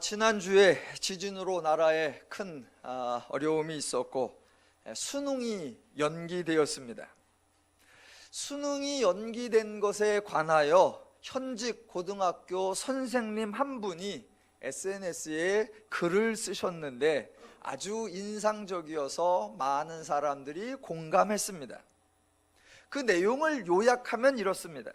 지난주에 지진으로 나라에 큰 어려움이 있었고 수능이 연기되었습니다. 수능이 연기된 것에 관하여 현직 고등학교 선생님 한 분이 SNS에 글을 쓰셨는데 아주 인상적이어서 많은 사람들이 공감했습니다. 그 내용을 요약하면 이렇습니다.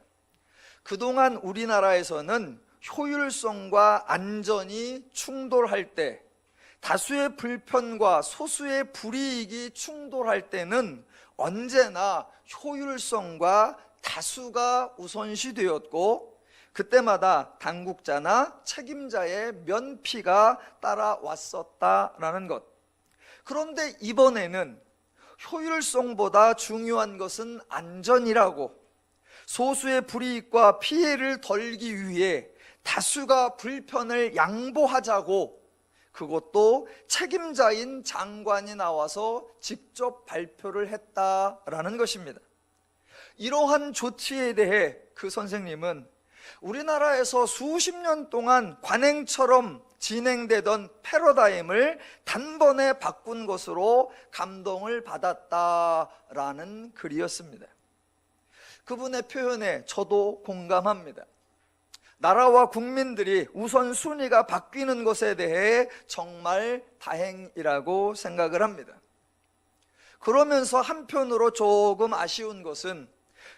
그동안 우리나라에서는 효율성과 안전이 충돌할 때, 다수의 불편과 소수의 불이익이 충돌할 때는 언제나 효율성과 다수가 우선시되었고, 그때마다 당국자나 책임자의 면피가 따라왔었다라는 것. 그런데 이번에는 효율성보다 중요한 것은 안전이라고, 소수의 불이익과 피해를 덜기 위해 다수가 불편을 양보하자고, 그것도 책임자인 장관이 나와서 직접 발표를 했다라는 것입니다. 이러한 조치에 대해 그 선생님은 우리나라에서 수십 년 동안 관행처럼 진행되던 패러다임을 단번에 바꾼 것으로 감동을 받았다라는 글이었습니다. 그분의 표현에 저도 공감합니다. 나라와 국민들이 우선순위가 바뀌는 것에 대해 정말 다행이라고 생각을 합니다. 그러면서 한편으로 조금 아쉬운 것은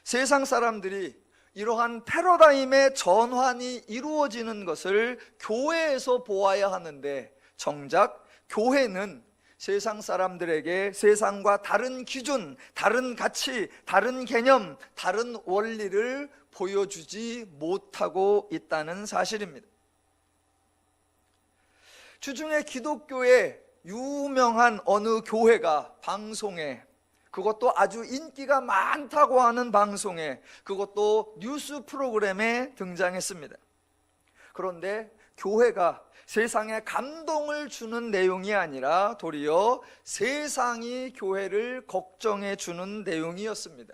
세상 사람들이 이러한 패러다임의 전환이 이루어지는 것을 교회에서 보아야 하는데, 정작 교회는 세상 사람들에게 세상과 다른 기준, 다른 가치, 다른 개념, 다른 원리를 보여주지 못하고 있다는 사실입니다. 주중에 기독교의 유명한 어느 교회가 방송에, 그것도 아주 인기가 많다고 하는 방송에, 그것도 뉴스 프로그램에 등장했습니다. 그런데 교회가 세상에 감동을 주는 내용이 아니라 도리어 세상이 교회를 걱정해 주는 내용이었습니다.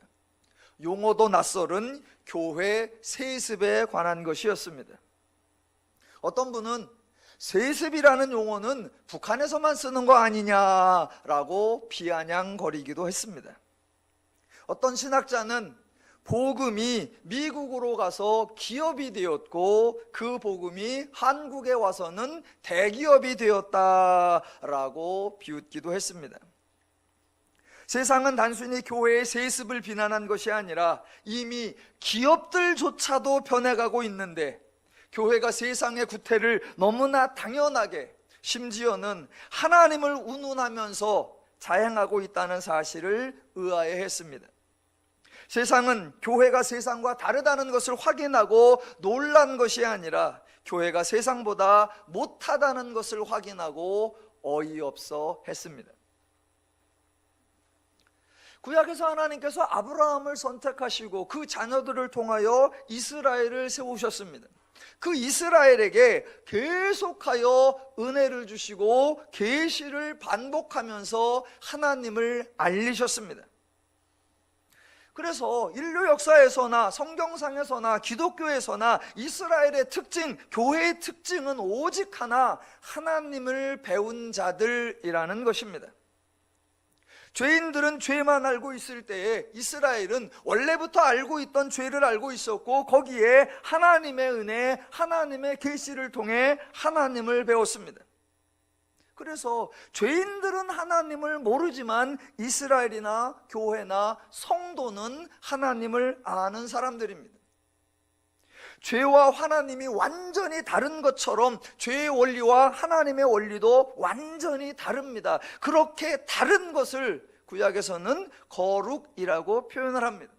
용어도 낯설은 교회 세습에 관한 것이었습니다. 어떤 분은 세습이라는 용어는 북한에서만 쓰는 거 아니냐라고 비아냥거리기도 했습니다. 어떤 신학자는 복음이 미국으로 가서 기업이 되었고 그 복음이 한국에 와서는 대기업이 되었다라고 비웃기도 했습니다. 세상은 단순히 교회의 세습을 비난한 것이 아니라 이미 기업들조차도 변해가고 있는데, 교회가 세상의 구태를 너무나 당연하게, 심지어는 하나님을 운운하면서 자행하고 있다는 사실을 의아해했습니다. 세상은 교회가 세상과 다르다는 것을 확인하고 놀란 것이 아니라 교회가 세상보다 못하다는 것을 확인하고 어이없어 했습니다. 구약에서 하나님께서 아브라함을 선택하시고 그 자녀들을 통하여 이스라엘을 세우셨습니다. 그 이스라엘에게 계속하여 은혜를 주시고 계시를 반복하면서 하나님을 알리셨습니다. 그래서 인류 역사에서나 성경상에서나 기독교에서나 이스라엘의 특징, 교회의 특징은 오직 하나, 하나님을 배운 자들이라는 것입니다. 죄인들은 죄만 알고 있을 때에 이스라엘은 원래부터 알고 있던 죄를 알고 있었고, 거기에 하나님의 은혜, 하나님의 계시를 통해 하나님을 배웠습니다. 그래서 죄인들은 하나님을 모르지만 이스라엘이나 교회나 성도는 하나님을 아는 사람들입니다. 죄와 하나님이 완전히 다른 것처럼 죄의 원리와 하나님의 원리도 완전히 다릅니다. 그렇게 다른 것을 구약에서는 거룩이라고 표현을 합니다.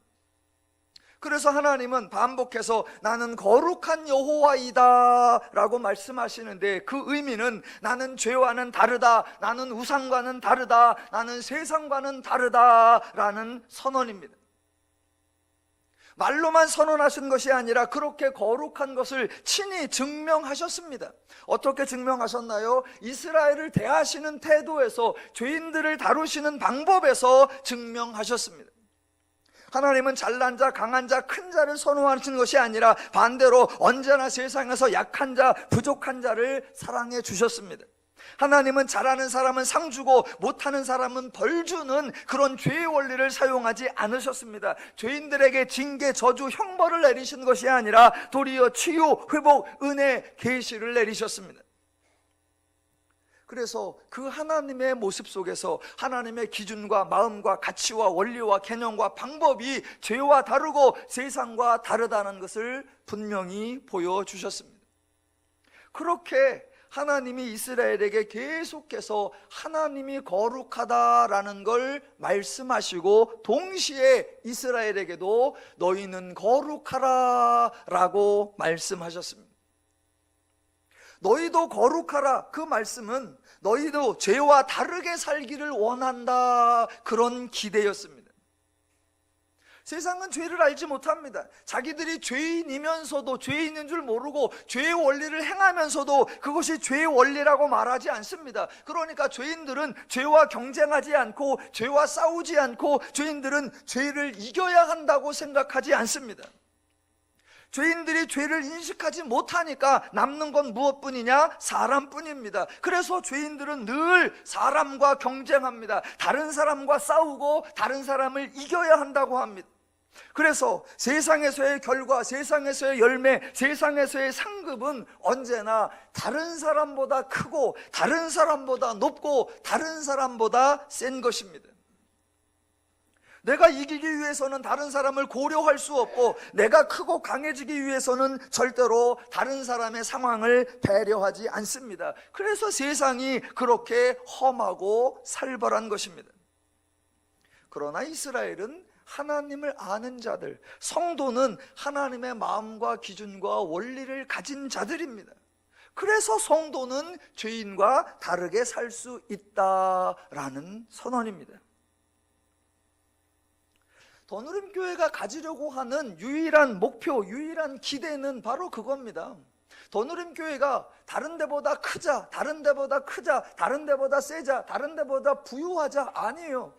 그래서 하나님은 반복해서 나는 거룩한 여호와이다 라고 말씀하시는데, 그 의미는 나는 죄와는 다르다, 나는 우상과는 다르다, 나는 세상과는 다르다 라는 선언입니다. 말로만 선언하신 것이 아니라 그렇게 거룩한 것을 친히 증명하셨습니다. 어떻게 증명하셨나요? 이스라엘을 대하시는 태도에서, 죄인들을 다루시는 방법에서 증명하셨습니다. 하나님은 잘난 자, 강한 자, 큰 자를 선호하시는 것이 아니라 반대로 언제나 세상에서 약한 자, 부족한 자를 사랑해 주셨습니다. 하나님은 잘하는 사람은 상 주고 못하는 사람은 벌 주는 그런 죄의 원리를 사용하지 않으셨습니다. 죄인들에게 징계, 저주, 형벌을 내리신 것이 아니라 도리어 치유, 회복, 은혜, 계시를 내리셨습니다. 그래서 그 하나님의 모습 속에서 하나님의 기준과 마음과 가치와 원리와 개념과 방법이 죄와 다르고 세상과 다르다는 것을 분명히 보여주셨습니다. 그렇게 하나님이 이스라엘에게 계속해서 하나님이 거룩하다라는 걸 말씀하시고 동시에 이스라엘에게도 너희는 거룩하라 라고 말씀하셨습니다. 너희도 거룩하라, 그 말씀은 너희도 죄와 다르게 살기를 원한다, 그런 기대였습니다. 세상은 죄를 알지 못합니다. 자기들이 죄인이면서도 죄인인 줄 모르고 죄의 원리를 행하면서도 그것이 죄의 원리라고 말하지 않습니다. 그러니까 죄인들은 죄와 경쟁하지 않고 죄와 싸우지 않고 죄인들은 죄를 이겨야 한다고 생각하지 않습니다. 죄인들이 죄를 인식하지 못하니까 남는 건 무엇뿐이냐? 사람뿐입니다. 그래서 죄인들은 늘 사람과 경쟁합니다. 다른 사람과 싸우고 다른 사람을 이겨야 한다고 합니다. 그래서 세상에서의 결과, 세상에서의 열매, 세상에서의 상급은 언제나 다른 사람보다 크고 다른 사람보다 높고 다른 사람보다 센 것입니다. 내가 이기기 위해서는 다른 사람을 고려할 수 없고 내가 크고 강해지기 위해서는 절대로 다른 사람의 상황을 배려하지 않습니다. 그래서 세상이 그렇게 험하고 살벌한 것입니다. 그러나 이스라엘은 하나님을 아는 자들, 성도는 하나님의 마음과 기준과 원리를 가진 자들입니다. 그래서 성도는 죄인과 다르게 살 수 있다라는 선언입니다. 더누림교회가 가지려고 하는 유일한 목표, 유일한 기대는 바로 그겁니다. 더누림교회가 다른 데보다 크자, 다른 데보다 크자, 다른 데보다 세자, 다른 데보다 부유하자, 아니에요.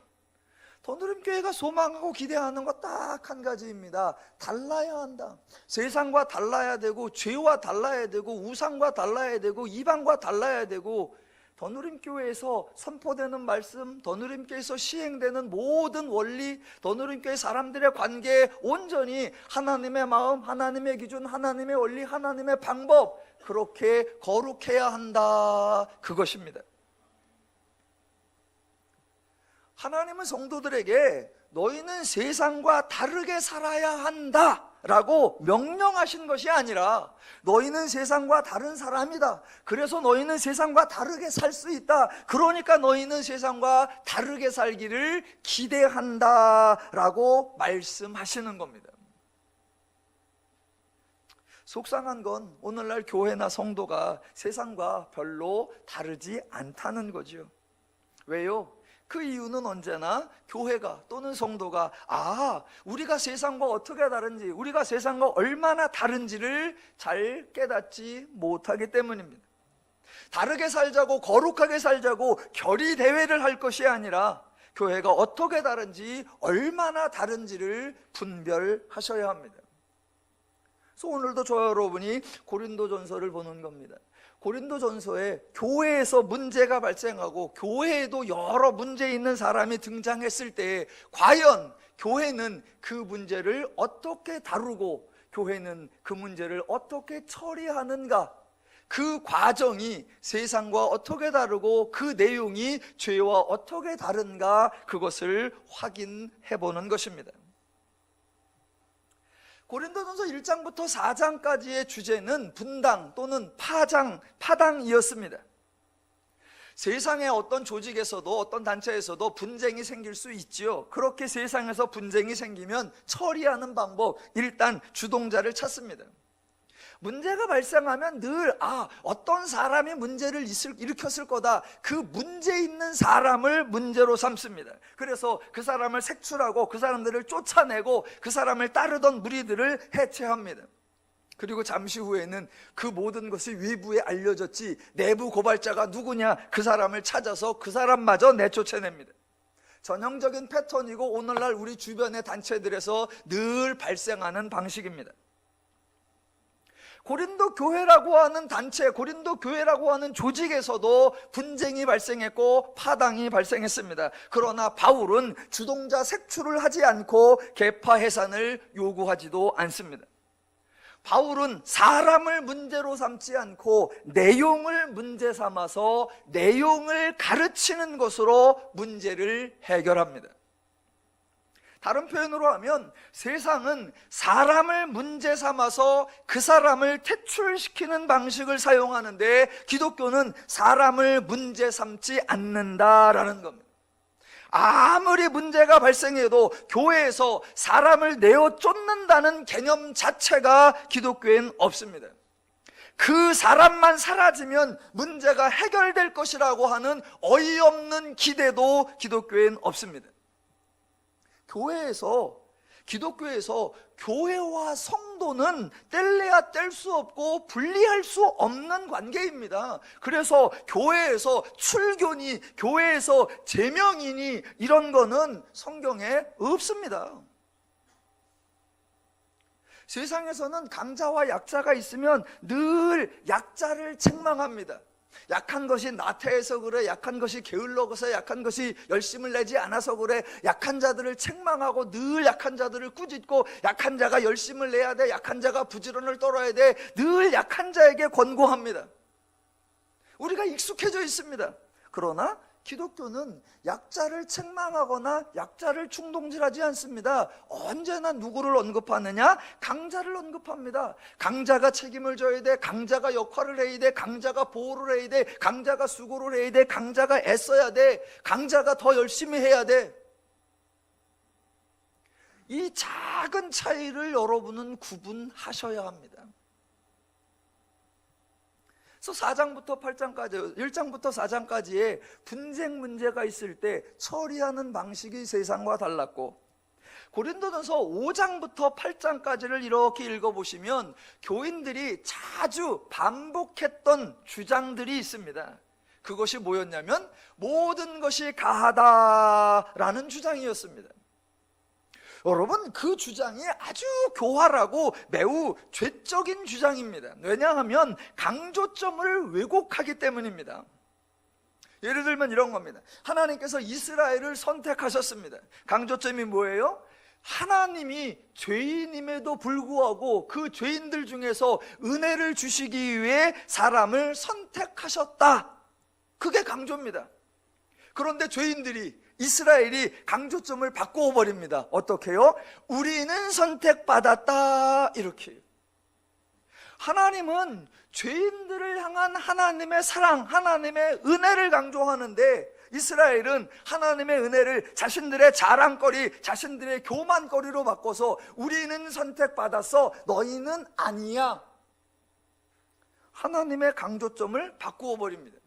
더누림교회가 소망하고 기대하는 것 딱 한 가지입니다. 달라야 한다. 세상과 달라야 되고 죄와 달라야 되고 우상과 달라야 되고 이방과 달라야 되고 더누림교회에서 선포되는 말씀, 더누림교회에서 시행되는 모든 원리, 더누림교회 사람들의 관계에 온전히 하나님의 마음, 하나님의 기준, 하나님의 원리, 하나님의 방법, 그렇게 거룩해야 한다, 그것입니다. 하나님은 성도들에게 너희는 세상과 다르게 살아야 한다 라고 명령하신 것이 아니라 너희는 세상과 다른 사람이다, 그래서 너희는 세상과 다르게 살 수 있다, 그러니까 너희는 세상과 다르게 살기를 기대한다 라고 말씀하시는 겁니다. 속상한 건 오늘날 교회나 성도가 세상과 별로 다르지 않다는 거죠. 왜요? 그 이유는 언제나 교회가 또는 성도가 우리가 세상과 어떻게 다른지, 우리가 세상과 얼마나 다른지를 잘 깨닫지 못하기 때문입니다. 다르게 살자고 거룩하게 살자고 결의 대회를 할 것이 아니라 교회가 어떻게 다른지, 얼마나 다른지를 분별하셔야 합니다. 그래서 오늘도 저 여러분이 고린도전서를 보는 겁니다. 고린도전서에 교회에서 문제가 발생하고 교회에도 여러 문제 있는 사람이 등장했을 때 과연 교회는 그 문제를 어떻게 다루고 교회는 그 문제를 어떻게 처리하는가, 그 과정이 세상과 어떻게 다르고 그 내용이 죄와 어떻게 다른가, 그것을 확인해 보는 것입니다. 고린도전서 1장부터 4장까지의 주제는 분당 또는 파당이었습니다. 세상의 어떤 조직에서도 어떤 단체에서도 분쟁이 생길 수 있지요. 그렇게 세상에서 분쟁이 생기면 처리하는 방법, 일단 주동자를 찾습니다. 문제가 발생하면 늘 어떤 사람이 문제를 일으켰을 거다, 그 문제 있는 사람을 문제로 삼습니다. 그래서 그 사람을 색출하고 그 사람들을 쫓아내고 그 사람을 따르던 무리들을 해체합니다. 그리고 잠시 후에는 그 모든 것이 외부에 알려졌지 내부 고발자가 누구냐, 그 사람을 찾아서 그 사람마저 내쫓아냅니다. 전형적인 패턴이고 오늘날 우리 주변의 단체들에서 늘 발생하는 방식입니다. 고린도 교회라고 하는 단체, 고린도 교회라고 하는 조직에서도 분쟁이 발생했고 파당이 발생했습니다. 그러나 바울은 주동자 색출을 하지 않고 계파 해산을 요구하지도 않습니다. 바울은 사람을 문제로 삼지 않고 내용을 문제 삼아서 내용을 가르치는 것으로 문제를 해결합니다. 다른 표현으로 하면 세상은 사람을 문제 삼아서 그 사람을 퇴출시키는 방식을 사용하는데 기독교는 사람을 문제 삼지 않는다라는 겁니다. 아무리 문제가 발생해도 교회에서 사람을 내어 쫓는다는 개념 자체가 기독교엔 없습니다. 그 사람만 사라지면 문제가 해결될 것이라고 하는 어이없는 기대도 기독교엔 없습니다. 기독교에서 교회와 성도는 뗄래야 뗄 수 없고 분리할 수 없는 관계입니다. 그래서 교회에서 출교니, 교회에서 제명이니 이런 거는 성경에 없습니다. 세상에서는 강자와 약자가 있으면 늘 약자를 책망합니다. 약한 것이 나태해서 그래, 약한 것이 게을러서, 약한 것이 열심을 내지 않아서 그래, 약한 자들을 책망하고 늘 약한 자들을 꾸짖고, 약한 자가 열심을 내야 돼, 약한 자가 부지런을 떨어야 돼, 늘 약한 자에게 권고합니다. 우리가 익숙해져 있습니다. 그러나 기독교는 약자를 책망하거나 약자를 충동질하지 않습니다. 언제나 누구를 언급하느냐? 강자를 언급합니다. 강자가 책임을 져야 돼, 강자가 역할을 해야 돼, 강자가 보호를 해야 돼, 강자가 수고를 해야 돼, 강자가 애써야 돼, 강자가 더 열심히 해야 돼. 이 작은 차이를 여러분은 구분하셔야 합니다. 그래서 4장부터 8장까지, 1장부터 4장까지의 분쟁 문제가 있을 때 처리하는 방식이 세상과 달랐고, 고린도전서 5장부터 8장까지를 이렇게 읽어보시면 교인들이 자주 반복했던 주장들이 있습니다. 그것이 뭐였냐면 모든 것이 가하다라는 주장이었습니다. 여러분, 그 주장이 아주 교활하고 매우 죄적인 주장입니다. 왜냐하면 강조점을 왜곡하기 때문입니다. 예를 들면 이런 겁니다. 하나님께서 이스라엘을 선택하셨습니다. 강조점이 뭐예요? 하나님이 죄인임에도 불구하고 그 죄인들 중에서 은혜를 주시기 위해 사람을 선택하셨다. 그게 강조입니다. 그런데 이스라엘이 강조점을 바꾸어 버립니다. 어떻게 해요? 우리는 선택받았다, 이렇게. 하나님은 죄인들을 향한 하나님의 사랑, 하나님의 은혜를 강조하는데 이스라엘은 하나님의 은혜를 자신들의 자랑거리, 자신들의 교만거리로 바꿔서 우리는 선택받았어, 너희는 아니야. 하나님의 강조점을 바꾸어 버립니다.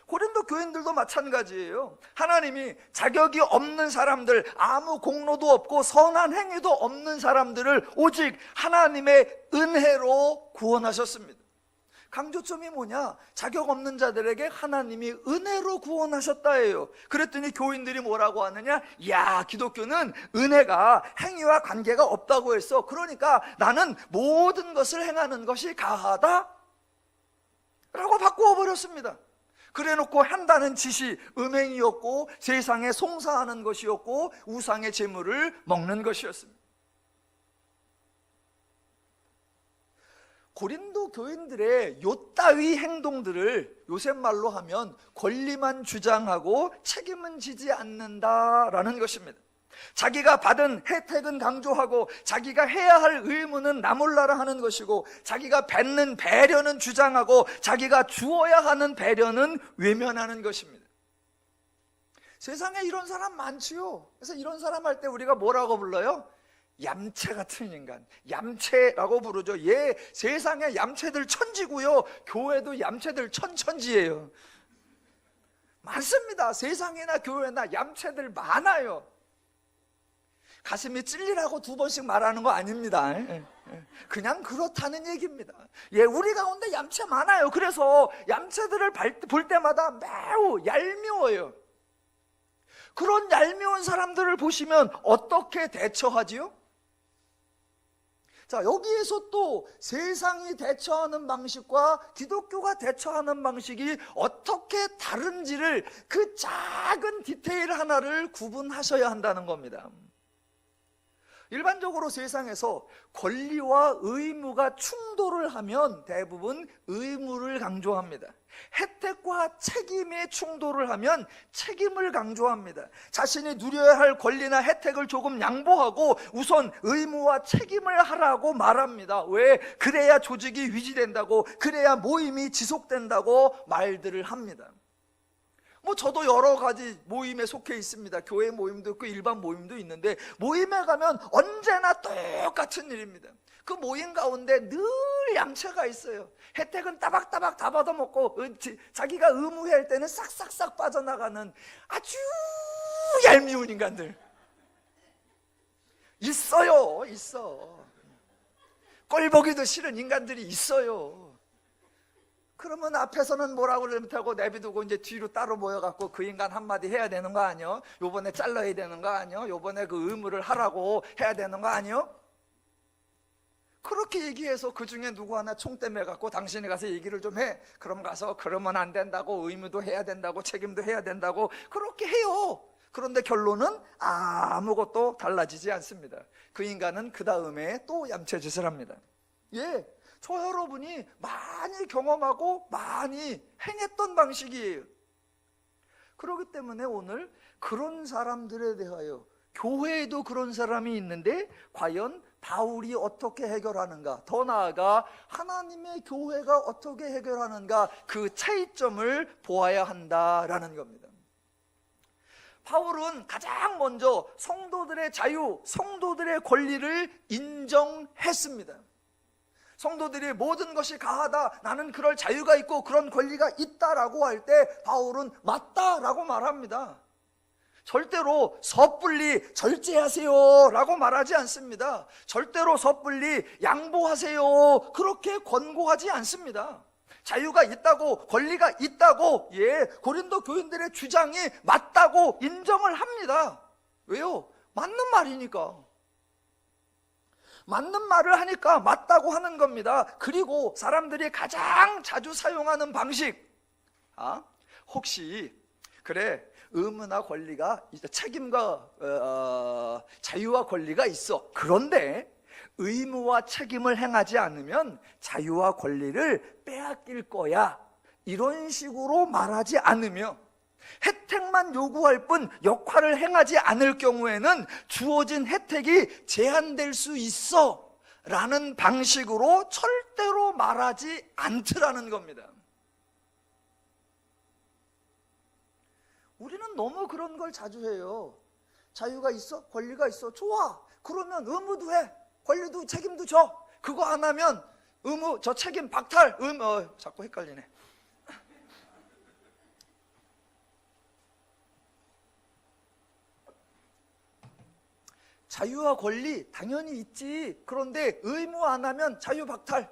고린도 교인들도 마찬가지예요. 하나님이 자격이 없는 사람들, 아무 공로도 없고 선한 행위도 없는 사람들을 오직 하나님의 은혜로 구원하셨습니다. 강조점이 뭐냐? 자격 없는 자들에게 하나님이 은혜로 구원하셨다예요. 그랬더니 교인들이 뭐라고 하느냐? 야, 기독교는 은혜가 행위와 관계가 없다고 했어. 그러니까 나는 모든 것을 행하는 것이 가하다? 라고 바꾸어 버렸습니다. 그래놓고 한다는 짓이 음행이었고 세상에 송사하는 것이었고 우상의 재물을 먹는 것이었습니다. 고린도 교인들의 요따위 행동들을 요새 말로 하면 권리만 주장하고 책임은 지지 않는다라는 것입니다. 자기가 받은 혜택은 강조하고 자기가 해야 할 의무는 나몰라라 하는 것이고 자기가 받는 배려는 주장하고 자기가 주어야 하는 배려는 외면하는 것입니다. 세상에 이런 사람 많지요. 그래서 이런 사람 할 때 우리가 뭐라고 불러요? 얌체 같은 인간, 얌체라고 부르죠. 세상에 얌체들 천지고요, 교회도 얌체들 천지예요. 많습니다. 세상이나 교회나 얌체들 많아요. 가슴이 찔리라고 2번씩 말하는 거 아닙니다. 그냥 그렇다는 얘기입니다. 우리 가운데 얌체 많아요. 그래서 얌체들을 볼 때마다 매우 얄미워요. 그런 얄미운 사람들을 보시면 어떻게 대처하지요? 자, 여기에서 또 세상이 대처하는 방식과 기독교가 대처하는 방식이 어떻게 다른지를, 그 작은 디테일 하나를 구분하셔야 한다는 겁니다. 일반적으로 세상에서 권리와 의무가 충돌을 하면 대부분 의무를 강조합니다. 혜택과 책임의 충돌을 하면 책임을 강조합니다. 자신이 누려야 할 권리나 혜택을 조금 양보하고 우선 의무와 책임을 하라고 말합니다. 왜? 그래야 조직이 유지된다고, 그래야 모임이 지속된다고 말들을 합니다. 저도 여러 가지 모임에 속해 있습니다. 교회 모임도 있고 일반 모임도 있는데, 모임에 가면 언제나 똑같은 일입니다. 그 모임 가운데 늘 양체가 있어요. 혜택은 따박따박 다 받아먹고 자기가 의무해야 할 때는 싹싹싹 빠져나가는 아주 얄미운 인간들 있어요. 꼴보기도 싫은 인간들이 있어요. 그러면 앞에서는 뭐라고 못하고 내비두고 이제 뒤로 따로 모여갖고 그 인간 한마디 해야 되는 거 아니요? 요번에 잘라야 되는 거 아니요? 요번에 그 의무를 하라고 해야 되는 거 아니요? 그렇게 얘기해서 그 중에 누구 하나 총대 매갖고 당신이 가서 얘기를 좀 해. 그럼 가서 그러면 안 된다고, 의무도 해야 된다고, 책임도 해야 된다고 그렇게 해요. 그런데 결론은 아무것도 달라지지 않습니다. 그 인간은 그 다음에 또 얌체짓을 합니다. 저 여러분이 많이 경험하고 많이 행했던 방식이에요. 그렇기 때문에 오늘 그런 사람들에 대하여, 교회에도 그런 사람이 있는데 과연 바울이 어떻게 해결하는가, 더 나아가 하나님의 교회가 어떻게 해결하는가, 그 차이점을 보아야 한다라는 겁니다. 바울은 가장 먼저 성도들의 자유, 성도들의 권리를 인정했습니다. 성도들이 모든 것이 가하다, 나는 그럴 자유가 있고 그런 권리가 있다라고 할 때 바울은 맞다라고 말합니다. 절대로 섣불리 절제하세요 라고 말하지 않습니다. 절대로 섣불리 양보하세요 그렇게 권고하지 않습니다. 자유가 있다고, 권리가 있다고, 고린도 교인들의 주장이 맞다고 인정을 합니다. 왜요? 맞는 말이니까. 맞는 말을 하니까 맞다고 하는 겁니다. 그리고 사람들이 가장 자주 사용하는 방식, 혹시 그래, 의무나 권리가, 책임과 자유와 권리가 있어. 그런데 의무와 책임을 행하지 않으면 자유와 권리를 빼앗길 거야, 이런 식으로 말하지 않으며, 혜택만 요구할 뿐 역할을 행하지 않을 경우에는 주어진 혜택이 제한될 수 있어 라는 방식으로 절대로 말하지 않더라는 겁니다. 우리는 너무 그런 걸 자주 해요. 자유가 있어? 권리가 있어? 좋아. 그러면 의무도 해. 권리도 책임도 줘. 그거 안 하면 의무, 저 책임 박탈. 자꾸 헷갈리네. 자유와 권리 당연히 있지. 그런데 의무 안 하면 자유 박탈.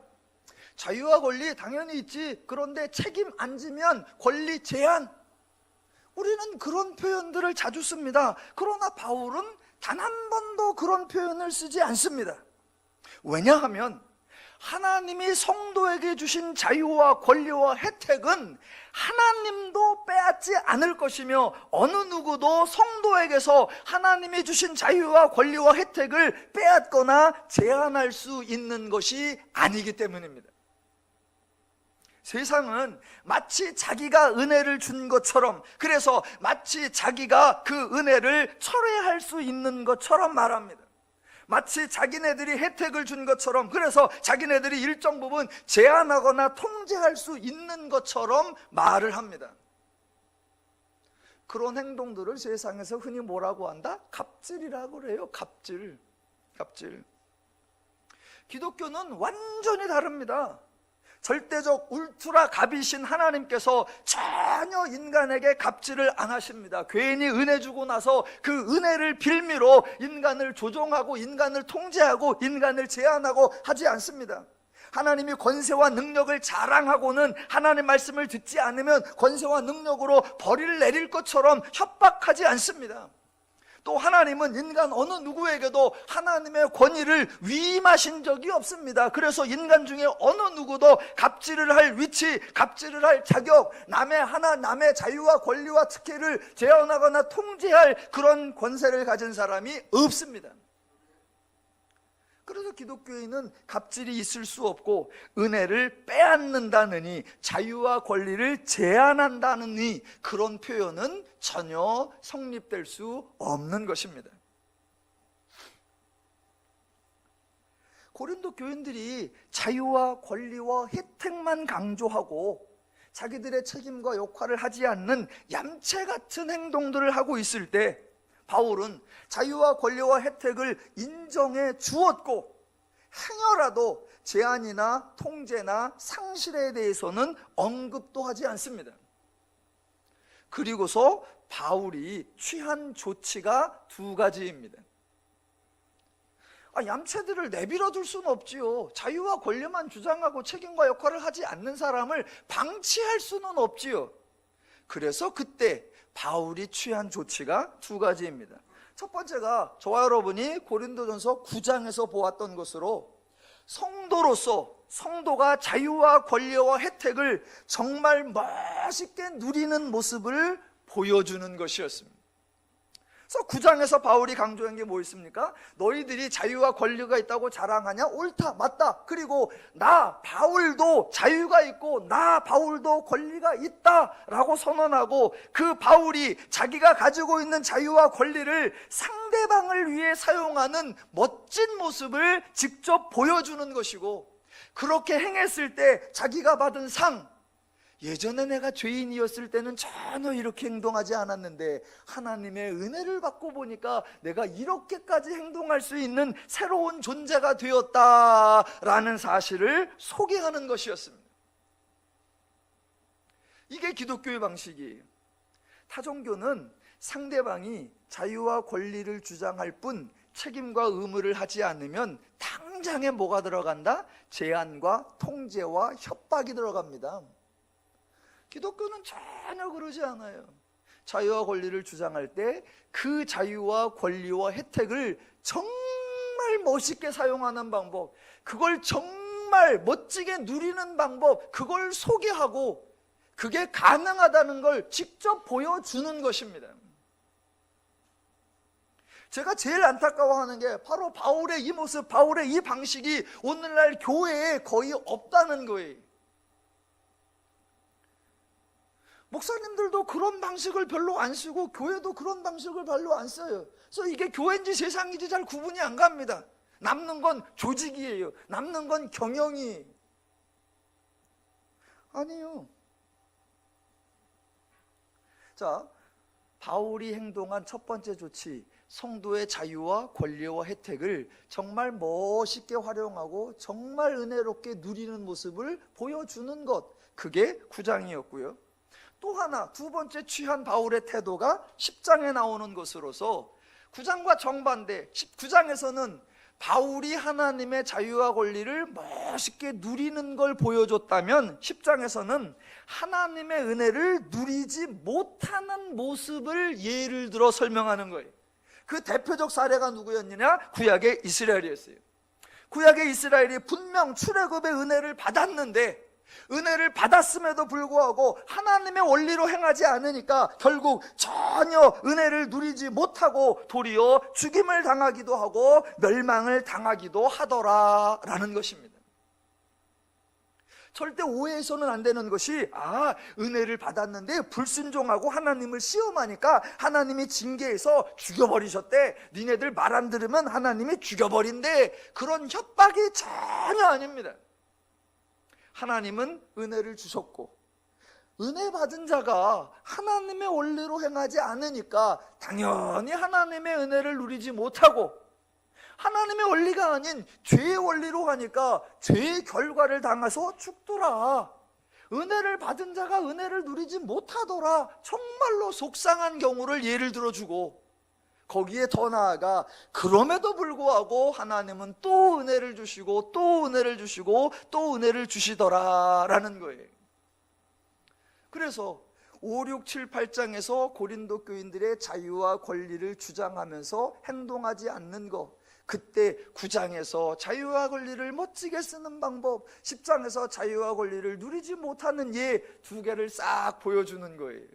자유와 권리 당연히 있지. 그런데 책임 안 지면 권리 제한. 우리는 그런 표현들을 자주 씁니다. 그러나 바울은 단 한 번도 그런 표현을 쓰지 않습니다. 왜냐하면 하나님이 성도에게 주신 자유와 권리와 혜택은 하나님도 빼앗지 않을 것이며, 어느 누구도 성도에게서 하나님이 주신 자유와 권리와 혜택을 빼앗거나 제한할 수 있는 것이 아니기 때문입니다. 세상은 마치 자기가 은혜를 준 것처럼, 그래서 마치 자기가 그 은혜를 철회할 수 있는 것처럼 말합니다. 마치 자기네들이 혜택을 준 것처럼, 그래서 자기네들이 일정 부분 제한하거나 통제할 수 있는 것처럼 말을 합니다. 그런 행동들을 세상에서 흔히 뭐라고 한다? 갑질이라고 그래요. 갑질. 기독교는 완전히 다릅니다. 절대적 울트라 갑이신 하나님께서 전혀 인간에게 갑질을 안 하십니다. 괜히 은혜 주고 나서 그 은혜를 빌미로 인간을 조종하고 인간을 통제하고 인간을 제한하고 하지 않습니다. 하나님이 권세와 능력을 자랑하고는 하나님 말씀을 듣지 않으면 권세와 능력으로 벌을 내릴 것처럼 협박하지 않습니다. 또 하나님은 인간 어느 누구에게도 하나님의 권위를 위임하신 적이 없습니다. 그래서 인간 중에 어느 누구도 갑질을 할 위치, 갑질을 할 자격, 남의 자유와 권리와 특혜를 제한하거나 통제할 그런 권세를 가진 사람이 없습니다. 그래서 기독교인은 갑질이 있을 수 없고 은혜를 빼앗는다느니 자유와 권리를 제한한다느니 그런 표현은 전혀 성립될 수 없는 것입니다. 고린도 교인들이 자유와 권리와 혜택만 강조하고 자기들의 책임과 역할을 하지 않는 얌체 같은 행동들을 하고 있을 때 바울은 자유와 권리와 혜택을 인정해 주었고 행여라도 제한이나 통제나 상실에 대해서는 언급도 하지 않습니다. 그리고서 바울이 취한 조치가 두 가지입니다. 얌체들을 내버려 둘 수는 없지요. 자유와 권리만 주장하고 책임과 역할을 하지 않는 사람을 방치할 수는 없지요. 그래서 그때 바울이 취한 조치가 두 가지입니다. 첫 번째가 저와 여러분이 고린도전서 9장에서 보았던 것으로 성도가 자유와 권리와 혜택을 정말 멋있게 누리는 모습을 보여주는 것이었습니다. 그래서 9장에서 바울이 강조한 게 뭐 있습니까? 너희들이 자유와 권리가 있다고 자랑하냐? 옳다, 맞다. 그리고 나 바울도 자유가 있고 나 바울도 권리가 있다라고 선언하고 그 바울이 자기가 가지고 있는 자유와 권리를 상대방을 위해 사용하는 멋진 모습을 직접 보여주는 것이고, 그렇게 행했을 때 자기가 받은 상, 예전에 내가 죄인이었을 때는 전혀 이렇게 행동하지 않았는데 하나님의 은혜를 받고 보니까 내가 이렇게까지 행동할 수 있는 새로운 존재가 되었다라는 사실을 소개하는 것이었습니다. 이게 기독교의 방식이에요. 타종교는 상대방이 자유와 권리를 주장할 뿐 책임과 의무를 하지 않으면 당장에 뭐가 들어간다? 제한과 통제와 협박이 들어갑니다. 기독교는 전혀 그러지 않아요. 자유와 권리를 주장할 때 그 자유와 권리와 혜택을 정말 멋있게 사용하는 방법, 그걸 정말 멋지게 누리는 방법, 그걸 소개하고 그게 가능하다는 걸 직접 보여주는 것입니다. 제가 제일 안타까워하는 게 바로 바울의 이 모습, 바울의 이 방식이 오늘날 교회에 거의 없다는 거예요. 목사님들도 그런 방식을 별로 안 쓰고 교회도 그런 방식을 별로 안 써요. 그래서 이게 교회인지 세상인지 잘 구분이 안 갑니다. 남는 건 조직이에요. 남는 건 경영이 아니에요. 자, 바울이 행동한 첫 번째 조치, 성도의 자유와 권리와 혜택을 정말 멋있게 활용하고 정말 은혜롭게 누리는 모습을 보여주는 것, 그게 9장이었고요. 또 하나, 두 번째 취한 바울의 태도가 10장에 나오는 것으로서 9장과 정반대, 9장에서는 바울이 하나님의 자유와 권리를 멋있게 누리는 걸 보여줬다면 10장에서는 하나님의 은혜를 누리지 못하는 모습을 예를 들어 설명하는 거예요. 그 대표적 사례가 누구였느냐? 구약의 이스라엘이었어요. 구약의 이스라엘이 분명 출애굽의 은혜를 받았는데 은혜를 받았음에도 불구하고 하나님의 원리로 행하지 않으니까 결국 전혀 은혜를 누리지 못하고 도리어 죽임을 당하기도 하고 멸망을 당하기도 하더라라는 것입니다. 절대 오해해서는 안 되는 것이 은혜를 받았는데 불순종하고 하나님을 시험하니까 하나님이 징계해서 죽여버리셨대, 니네들 말 안 들으면 하나님이 죽여버린대, 그런 협박이 전혀 아닙니다. 하나님은 은혜를 주셨고 은혜 받은 자가 하나님의 원리로 행하지 않으니까 당연히 하나님의 은혜를 누리지 못하고, 하나님의 원리가 아닌 죄의 원리로 하니까 죄의 결과를 당해서 죽더라. 은혜를 받은 자가 은혜를 누리지 못하더라. 정말로 속상한 경우를 예를 들어주고, 거기에 더 나아가 그럼에도 불구하고 하나님은 또 은혜를 주시고 또 은혜를 주시고 또 은혜를 주시더라라는 거예요. 그래서 5, 6, 7, 8장에서 고린도 교인들의 자유와 권리를 주장하면서 행동하지 않는 것, 그때 9장에서 자유와 권리를 멋지게 쓰는 방법, 10장에서 자유와 권리를 누리지 못하는 예 두 개를 싹 보여주는 거예요.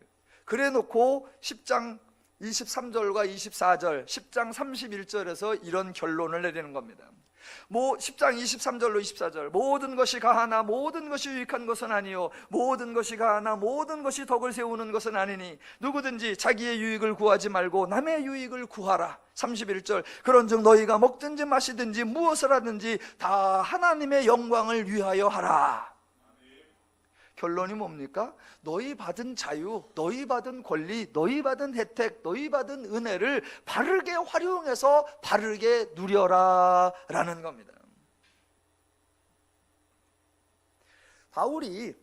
그래 놓고 10장 23절과 24절, 10장 31절에서 이런 결론을 내리는 겁니다. 10장 23절로 24절, 모든 것이 가하나 모든 것이 유익한 것은 아니요 모든 것이 가하나 모든 것이 덕을 세우는 것은 아니니 누구든지 자기의 유익을 구하지 말고 남의 유익을 구하라. 31절, 그런즉 너희가 먹든지 마시든지 무엇을 하든지 다 하나님의 영광을 위하여 하라. 결론이 뭡니까? 너희 받은 자유, 너희 받은 권리, 너희 받은 혜택, 너희 받은 은혜를 바르게 활용해서 바르게 누려라 라는 겁니다. 바울이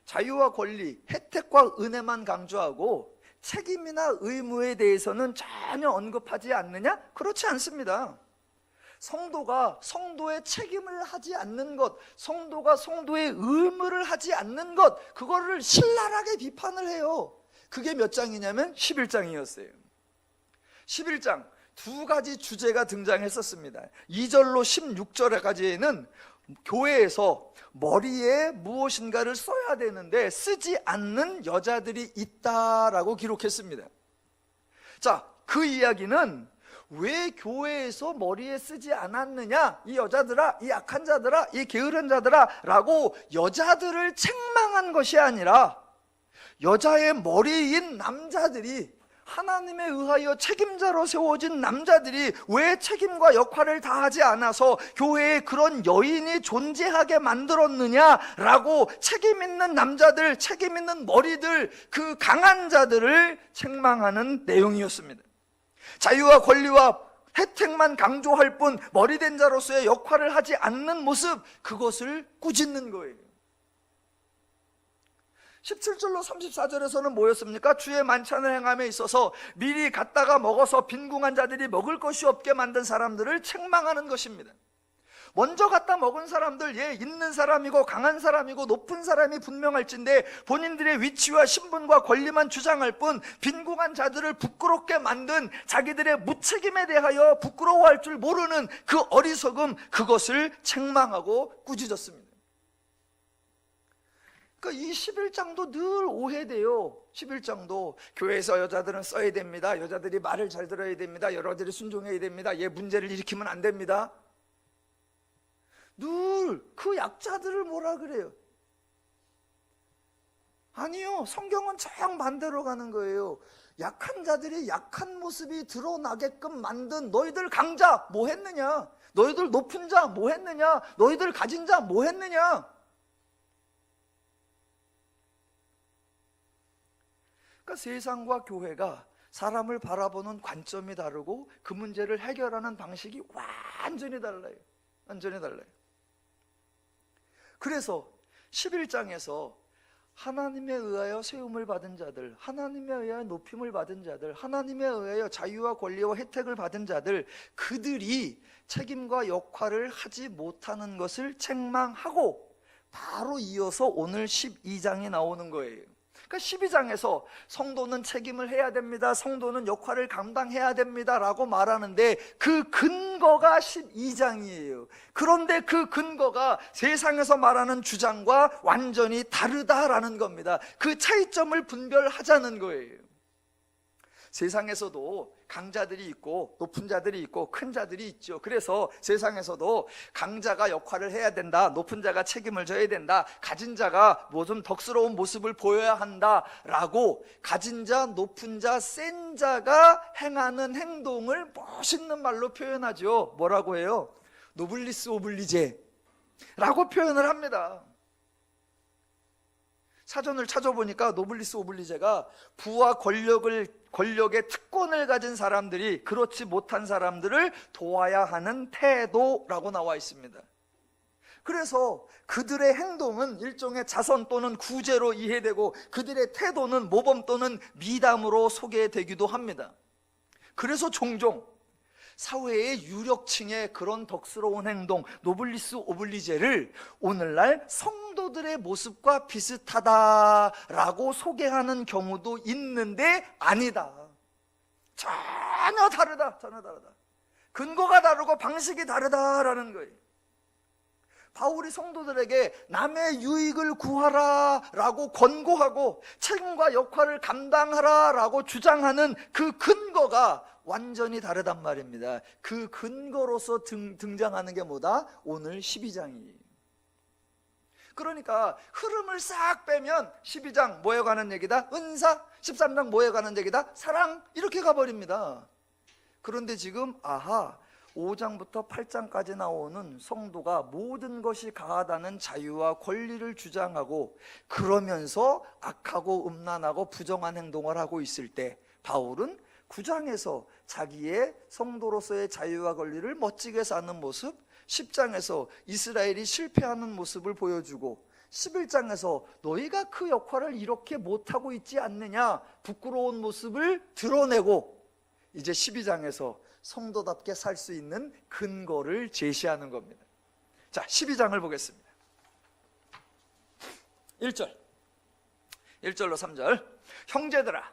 자유와 권리, 혜택과 은혜만 강조하고 책임이나 의무에 대해서는 전혀 언급하지 않느냐? 그렇지 않습니다. 성도가 성도의 책임을 하지 않는 것, 성도가 성도의 의무를 하지 않는 것, 그거를 신랄하게 비판을 해요. 그게 몇 장이냐면 11장이었어요. 11장 두 가지 주제가 등장했었습니다. 2절로 16절까지에는 교회에서 머리에 무엇인가를 써야 되는데 쓰지 않는 여자들이 있다라고 기록했습니다. 자, 그 이야기는 왜 교회에서 머리에 쓰지 않았느냐, 이 여자들아, 이 약한 자들아, 이 게으른 자들아 라고 여자들을 책망한 것이 아니라 여자의 머리인 남자들이, 하나님에 의하여 책임자로 세워진 남자들이 왜 책임과 역할을 다하지 않아서 교회에 그런 여인이 존재하게 만들었느냐라고 책임 있는 남자들, 책임 있는 머리들, 그 강한 자들을 책망하는 내용이었습니다. 자유와 권리와 혜택만 강조할 뿐 머리된 자로서의 역할을 하지 않는 모습, 그것을 꾸짖는 거예요. 17절로 34절에서는 뭐였습니까? 주의 만찬을 행함에 있어서 미리 갔다가 먹어서 빈궁한 자들이 먹을 것이 없게 만든 사람들을 책망하는 것입니다. 먼저 갖다 먹은 사람들, 있는 사람이고 강한 사람이고 높은 사람이 분명할진데 본인들의 위치와 신분과 권리만 주장할 뿐 빈궁한 자들을 부끄럽게 만든 자기들의 무책임에 대하여 부끄러워할 줄 모르는 그 어리석음, 그것을 책망하고 꾸짖었습니다. 그러니까 이 11장도 늘 오해돼요. 11장도 교회에서 여자들은 써야 됩니다, 여자들이 말을 잘 들어야 됩니다, 여자들이 순종해야 됩니다, 문제를 일으키면 안 됩니다. 늘 그 약자들을 뭐라 그래요? 아니요, 성경은 정반대로 가는 거예요. 약한 자들이 약한 모습이 드러나게끔 만든 너희들 강자 뭐 했느냐? 너희들 높은 자 뭐 했느냐? 너희들 가진 자 뭐 했느냐? 그러니까 세상과 교회가 사람을 바라보는 관점이 다르고 그 문제를 해결하는 방식이 완전히 달라요. 완전히 달라요. 그래서 11장에서 하나님에 의하여 세움을 받은 자들, 하나님에 의하여 높임을 받은 자들, 하나님에 의하여 자유와 권리와 혜택을 받은 자들, 그들이 책임과 역할을 하지 못하는 것을 책망하고 바로 이어서 오늘 12장에 나오는 거예요. 그러니까 12장에서 성도는 책임을 해야 됩니다, 성도는 역할을 감당해야 됩니다 라고 말하는데 그 근거가 12장이에요. 그런데 그 근거가 세상에서 말하는 주장과 완전히 다르다라는 겁니다. 그 차이점을 분별하자는 거예요. 세상에서도 강자들이 있고 높은 자들이 있고 큰 자들이 있죠. 그래서 세상에서도 강자가 역할을 해야 된다, 높은 자가 책임을 져야 된다, 가진 자가 뭐 좀 덕스러운 모습을 보여야 한다 라고 가진 자, 높은 자, 센 자가 행하는 행동을 멋있는 말로 표현하죠. 뭐라고 해요? 노블리스 오블리제 라고 표현을 합니다. 사전을 찾아보니까 노블리스 오블리제가 부와 권력의 특권을 가진 사람들이 그렇지 못한 사람들을 도와야 하는 태도라고 나와 있습니다. 그래서 그들의 행동은 일종의 자선 또는 구제로 이해되고 그들의 태도는 모범 또는 미담으로 소개되기도 합니다. 그래서 종종 사회의 유력층의 그런 덕스러운 행동, 노블리스 오블리제를 오늘날 성도들의 모습과 비슷하다라고 소개하는 경우도 있는데 아니다. 전혀 다르다. 근거가 다르고 방식이 다르다라는 거예요. 바울이 성도들에게 남의 유익을 구하라 라고 권고하고 책임과 역할을 감당하라 라고 주장하는 그 근거가 완전히 다르단 말입니다. 그 근거로서 등장하는 게 뭐다? 오늘 12장이에요. 그러니까 흐름을 싹 빼면 12장 뭐에 관한 얘기다? 은사. 13장 뭐에 관한 얘기다? 사랑. 이렇게 가버립니다. 그런데 지금 5장부터 8장까지 나오는 성도가 모든 것이 가하다는 자유와 권리를 주장하고 그러면서 악하고 음란하고 부정한 행동을 하고 있을 때 바울은 9장에서 자기의 성도로서의 자유와 권리를 멋지게 사는 모습, 10장에서 이스라엘이 실패하는 모습을 보여주고 11장에서 너희가 그 역할을 이렇게 못하고 있지 않느냐 부끄러운 모습을 드러내고 이제 12장에서 성도답게 살 수 있는 근거를 제시하는 겁니다. 자, 12장을 보겠습니다. 1절로 3절. 형제들아,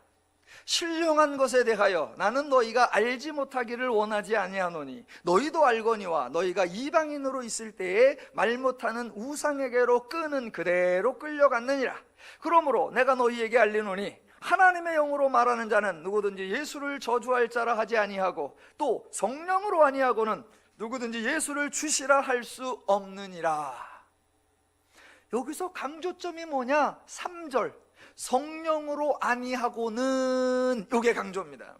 신령한 것에 대하여 나는 너희가 알지 못하기를 원하지 아니하노니 너희도 알거니와 너희가 이방인으로 있을 때에 말 못하는 우상에게로 끄는 그대로 끌려갔느니라. 그러므로 내가 너희에게 알리노니 하나님의 영으로 말하는 자는 누구든지 예수를 저주할 자라 하지 아니하고 또 성령으로 아니하고는 누구든지 예수를 주시라 할 수 없느니라. 여기서 강조점이 뭐냐? 3절 성령으로 아니하고는, 이게 강조입니다.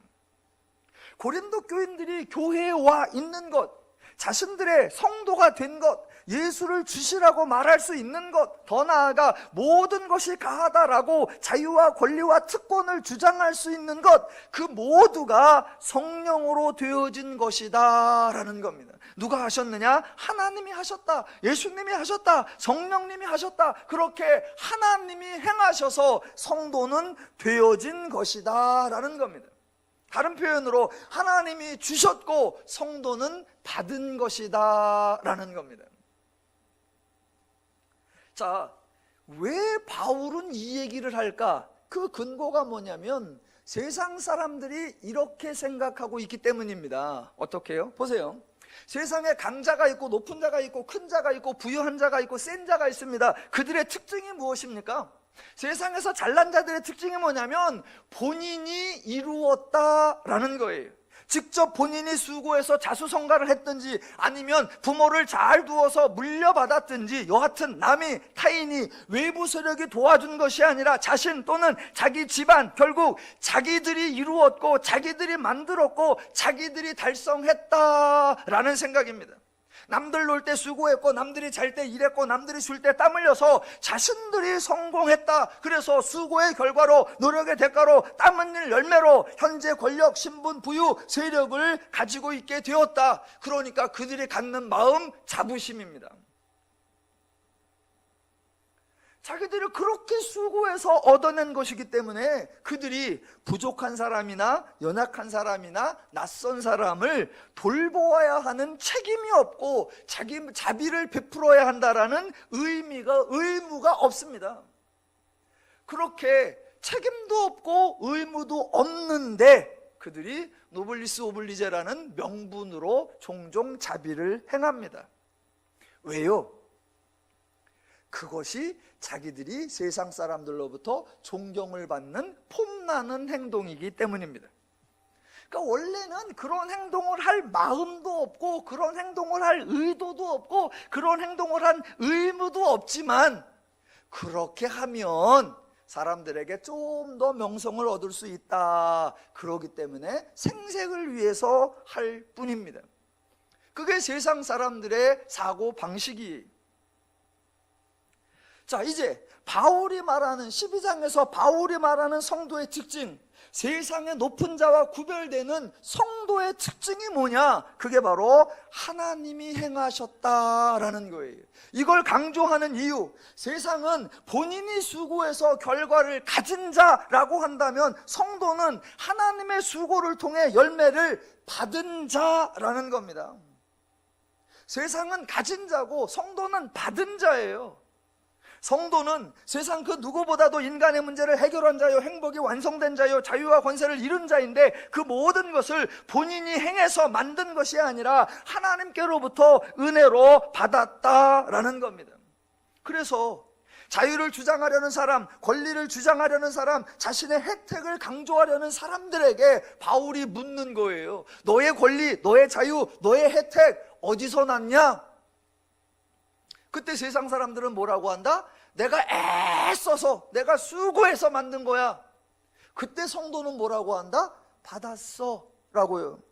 고린도 교인들이 교회에 와 있는 것, 자신들의 성도가 된 것, 예수를 주시라고 말할 수 있는 것, 더 나아가 모든 것이 가하다라고 자유와 권리와 특권을 주장할 수 있는 것, 그 모두가 성령으로 되어진 것이다 라는 겁니다. 누가 하셨느냐? 하나님이 하셨다, 예수님이 하셨다, 성령님이 하셨다. 그렇게 하나님이 행하셔서 성도는 되어진 것이다 라는 겁니다. 다른 표현으로 하나님이 주셨고 성도는 받은 것이다 라는 겁니다. 자, 왜 바울은 이 얘기를 할까? 그 근거가 뭐냐면 세상 사람들이 이렇게 생각하고 있기 때문입니다. 어떻게 해요? 보세요. 세상에 강자가 있고 높은 자가 있고 큰 자가 있고 부유한 자가 있고 센 자가 있습니다. 그들의 특징이 무엇입니까? 세상에서 잘난 자들의 특징이 뭐냐면 본인이 이루었다라는 거예요. 직접 본인이 수고해서 자수성가를 했든지 아니면 부모를 잘 두어서 물려받았든지 여하튼 남이 타인이 외부 세력이 도와준 것이 아니라 자신 또는 자기 집안, 결국 자기들이 이루었고 자기들이 만들었고 자기들이 달성했다라는 생각입니다. 남들 놀 때 수고했고 남들이 잘 때 일했고 남들이 쉴 때 땀 흘려서 자신들이 성공했다. 그래서 수고의 결과로 노력의 대가로 땀 흘릴 열매로 현재 권력, 신분, 부유, 세력을 가지고 있게 되었다. 그러니까 그들이 갖는 마음 자부심입니다. 자기들이 그렇게 수고해서 얻어낸 것이기 때문에 그들이 부족한 사람이나 연약한 사람이나 낯선 사람을 돌보아야 하는 책임이 없고 자비를 베풀어야 한다라는 의무가 없습니다. 그렇게 책임도 없고 의무도 없는데 그들이 노블리스 오블리제라는 명분으로 종종 자비를 행합니다. 왜요? 그것이 자기들이 세상 사람들로부터 존경을 받는 폼나는 행동이기 때문입니다. 그러니까 원래는 그런 행동을 할 마음도 없고 그런 행동을 할 의도도 없고 그런 행동을 한 의무도 없지만 그렇게 하면 사람들에게 좀 더 명성을 얻을 수 있다. 그러기 때문에 생색을 위해서 할 뿐입니다. 그게 세상 사람들의 사고 방식이에요. 자, 이제 바울이 말하는 12장에서 바울이 말하는 성도의 특징, 세상의 높은 자와 구별되는 성도의 특징이 뭐냐? 그게 바로 하나님이 행하셨다라는 거예요. 이걸 강조하는 이유, 세상은 본인이 수고해서 결과를 가진 자라고 한다면 성도는 하나님의 수고를 통해 열매를 받은 자라는 겁니다. 세상은 가진 자고 성도는 받은 자예요. 성도는 세상 그 누구보다도 인간의 문제를 해결한 자요, 행복이 완성된 자요, 자유와 권세를 이룬 자인데 그 모든 것을 본인이 행해서 만든 것이 아니라 하나님께로부터 은혜로 받았다라는 겁니다. 그래서 자유를 주장하려는 사람, 권리를 주장하려는 사람, 자신의 혜택을 강조하려는 사람들에게 바울이 묻는 거예요. 너의 권리, 너의 자유, 너의 혜택 어디서 났냐? 그때 세상 사람들은 뭐라고 한다? 내가 애써서, 내가 수고해서 만든 거야. 그때 성도는 뭐라고 한다? 받았어 라고요.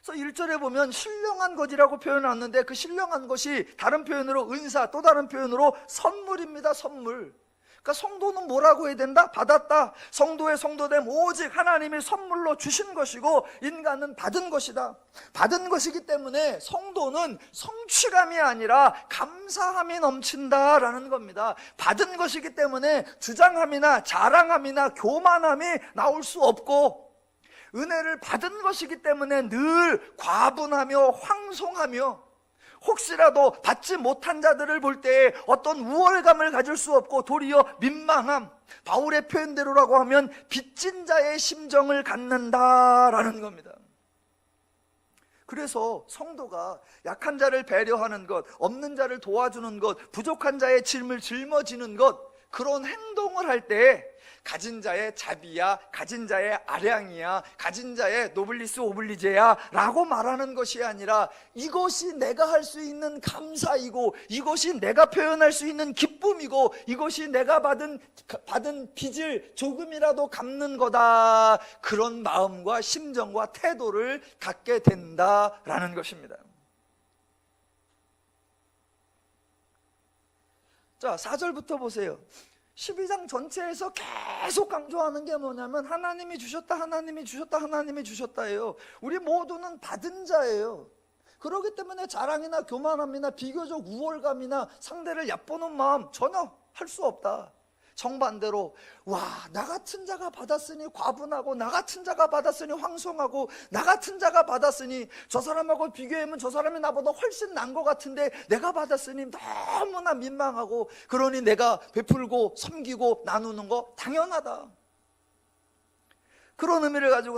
그래서 1절에 보면 신령한 것이라고 표현하는데 그 신령한 것이 다른 표현으로 은사, 또 다른 표현으로 선물입니다. 선물. 그러니까 성도는 뭐라고 해야 된다? 받았다. 성도의 성도됨 오직 하나님이 선물로 주신 것이고 인간은 받은 것이다. 받은 것이기 때문에 성도는 성취감이 아니라 감사함이 넘친다라는 겁니다. 받은 것이기 때문에 주장함이나 자랑함이나 교만함이 나올 수 없고, 은혜를 받은 것이기 때문에 늘 과분하며 황송하며, 혹시라도 받지 못한 자들을 볼 때 어떤 우월감을 가질 수 없고 도리어 민망함, 바울의 표현대로라고 하면 빚진 자의 심정을 갖는다라는 겁니다. 그래서 성도가 약한 자를 배려하는 것, 없는 자를 도와주는 것, 부족한 자의 짐을 짊어지는 것, 그런 행동을 할 때 가진 자의 자비야, 가진 자의 아량이야, 가진 자의 노블리스 오블리제야 라고 말하는 것이 아니라 이것이 내가 할 수 있는 감사이고, 이것이 내가 표현할 수 있는 기쁨이고, 이것이 내가 받은 빚을 조금이라도 갚는 거다, 그런 마음과 심정과 태도를 갖게 된다라는 것입니다. 자, 4절부터 보세요. 12장 전체에서 계속 강조하는 게 뭐냐면 하나님이 주셨다, 하나님이 주셨다, 하나님이 주셨다예요. 우리 모두는 받은 자예요. 그렇기 때문에 자랑이나 교만함이나 비교적 우월감이나 상대를 얕보는 마음 전혀 할 수 없다. 정반대로 와, 나 같은 자가 받았으니 과분하고, 나 같은 자가 받았으니 황송하고, 나 같은 자가 받았으니 저 사람하고 비교하면 저 사람이 나보다 훨씬 난 것 같은데 내가 받았으니 너무나 민망하고, 그러니 내가 베풀고 섬기고 나누는 거 당연하다. 그런 의미를 가지고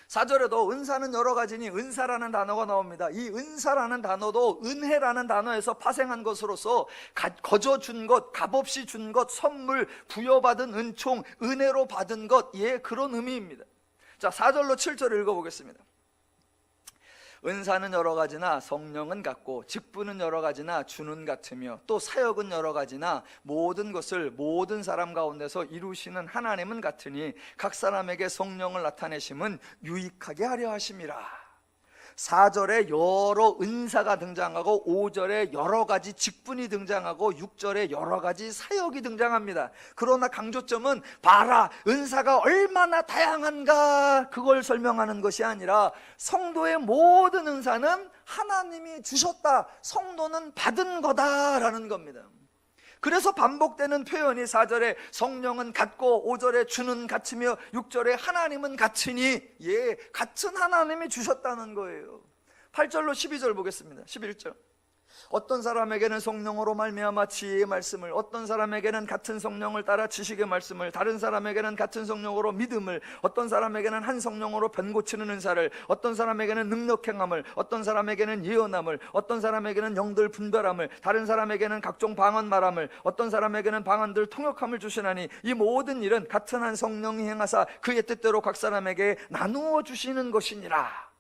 4절에도 은사는 여러 가지니 은사라는 단어가 나옵니다. 이 은사라는 단어도 은혜라는 단어에서 파생한 것으로서 거저준 것, 값없이 준 것, 선물, 부여받은 은총, 은혜로 받은 것, 예, 그런 의미입니다. 자, 4절로 7절 읽어보겠습니다. 은사는 여러 가지나 성령은 같고, 직분은 여러 가지나 주는 같으며, 또 사역은 여러 가지나 모든 것을 모든 사람 가운데서 이루시는 하나님은 같으니 각 사람에게 성령을 나타내심은 유익하게 하려 하심이라. 4절에 여러 은사가 등장하고 5절에 여러 가지 직분이 등장하고 6절에 여러 가지 사역이 등장합니다. 그러나 강조점은 봐라, 은사가 얼마나 다양한가, 그걸 설명하는 것이 아니라 성도의 모든 은사는 하나님이 주셨다, 성도는 받은 거다라는 겁니다. 그래서 반복되는 표현이 4절에 성령은 같고 5절에 주는 같으며 6절에 하나님은 같으니, 예, 같은 하나님이 주셨다는 거예요. 8절로 12절 보겠습니다. 11절. 어떤 사람에게는 성령으로 말미암아 지혜의 말씀을, 어떤 사람에게는 같은 성령을 따라 지식의 말씀을, 다른 사람에게는 같은 성령으로 믿음을, 어떤 사람에게는 한 성령으로 변 고치는 은사를, 어떤 사람에게는 능력 행함을, 어떤 사람에게는 예언함을, 어떤 사람에게는 영들 분별함을, 다른 사람에게는 각종 방언 말함을, 어떤 사람에게는 방언들 통역함을 주시나니 이 모든 일은 같은 한 성령이 행하사 그의 뜻대로 각 사람에게 나누어 주시는 것이니라.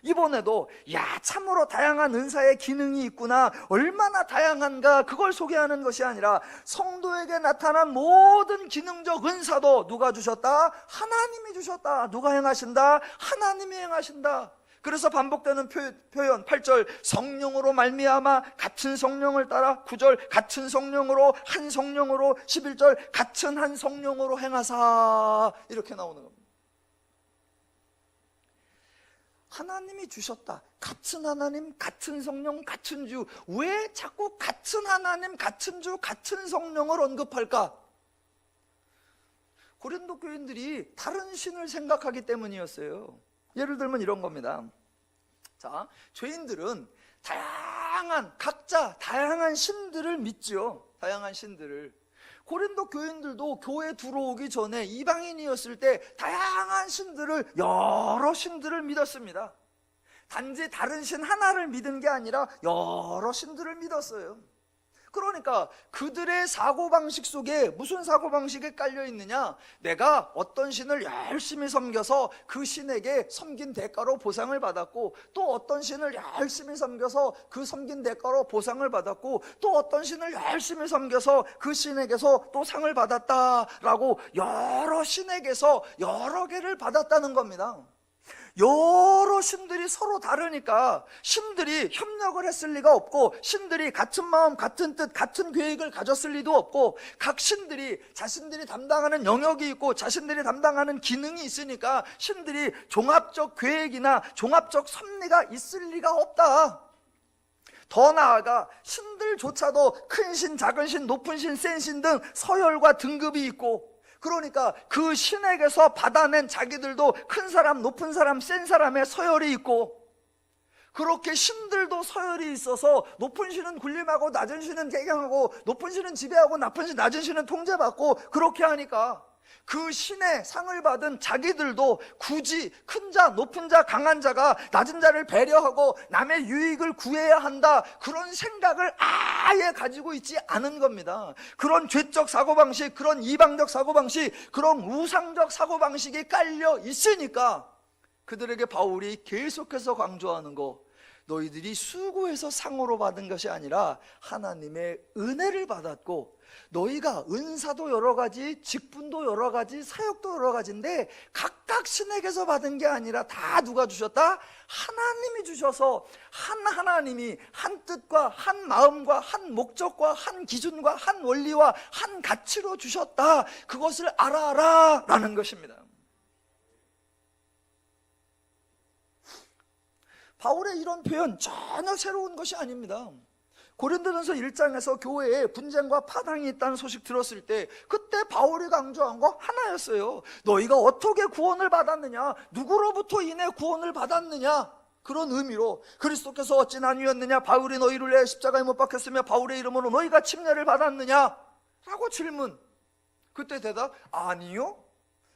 이번에도 야, 참으로 다양한 은사의 기능이 있구나, 얼마나 다양한가, 그걸 소개하는 것이 아니라 성도에게 나타난 모든 기능적 은사도 누가 주셨다? 하나님이 주셨다. 누가 행하신다? 하나님이 행하신다. 그래서 반복되는 표현 8절 성령으로 말미암아 같은 성령을 따라 9절 같은 성령으로 한 성령으로 11절 같은 한 성령으로 행하사 이렇게 나오는 겁니다. 하나님이 주셨다. 같은 하나님, 같은 성령, 같은 주. 왜 자꾸 같은 하나님, 같은 주, 같은 성령을 언급할까? 고린도 교인들이 다른 신을 생각하기 때문이었어요. 예를 들면 이런 겁니다. 자, 죄인들은 각자 다양한 신들을 믿죠. 다양한 신들을. 고린도 교인들도 교회 들어오기 전에 이방인이었을 때 다양한 신들을, 여러 신들을 믿었습니다. 단지 다른 신 하나를 믿은 게 아니라 여러 신들을 믿었어요. 그러니까 그들의 사고방식 속에 무슨 사고방식이 깔려 있느냐? 내가 어떤 신을 열심히 섬겨서 그 신에게 섬긴 대가로 보상을 받았고, 또 어떤 신을 열심히 섬겨서 그 섬긴 대가로 보상을 받았고, 또 어떤 신을 열심히 섬겨서 그 신에게서 또 상을 받았다라고 여러 신에게서 여러 개를 받았다는 겁니다. 여러 신들이 서로 다르니까 신들이 협력을 했을 리가 없고, 신들이 같은 마음, 같은 뜻, 같은 계획을 가졌을 리도 없고, 각 신들이 자신들이 담당하는 영역이 있고 자신들이 담당하는 기능이 있으니까 신들이 종합적 계획이나 종합적 섭리가 있을 리가 없다. 더 나아가 신들조차도 큰 신, 작은 신, 높은 신, 센 신 등 서열과 등급이 있고, 그러니까 그 신에게서 받아낸 자기들도 큰 사람, 높은 사람, 센 사람의 서열이 있고, 그렇게 신들도 서열이 있어서 높은 신은 군림하고 낮은 신은 개경하고, 높은 신은 지배하고 낮은 신은 통제받고, 그렇게 하니까 그 신의 상을 받은 자기들도 굳이 큰 자, 높은 자, 강한 자가 낮은 자를 배려하고 남의 유익을 구해야 한다, 그런 생각을 아예 가지고 있지 않은 겁니다. 그런 죄적 사고방식, 그런 이방적 사고방식, 그런 우상적 사고방식이 깔려 있으니까 그들에게 바울이 계속해서 강조하는 거, 너희들이 수고해서 상으로 받은 것이 아니라 하나님의 은혜를 받았고, 너희가 은사도 여러 가지, 직분도 여러 가지, 사역도 여러 가지인데 각각 신에게서 받은 게 아니라 다 누가 주셨다? 하나님이 주셔서, 한 하나님이 한 뜻과 한 마음과 한 목적과 한 기준과 한 원리와 한 가치로 주셨다. 그것을 알아라 라는 것입니다. 바울의 이런 표현 전혀 새로운 것이 아닙니다. 고린도전서 1장에서 교회에 분쟁과 파당이 있다는 소식 들었을 때 그때 바울이 강조한 거 하나였어요. 너희가 어떻게 구원을 받았느냐, 누구로부터 인해 구원을 받았느냐, 그런 의미로 그리스도께서 어찌 나뉘었느냐, 바울이 너희를 위해 십자가에 못 박혔으며 바울의 이름으로 너희가 침례를 받았느냐 라고 질문. 그때 대답, 아니요.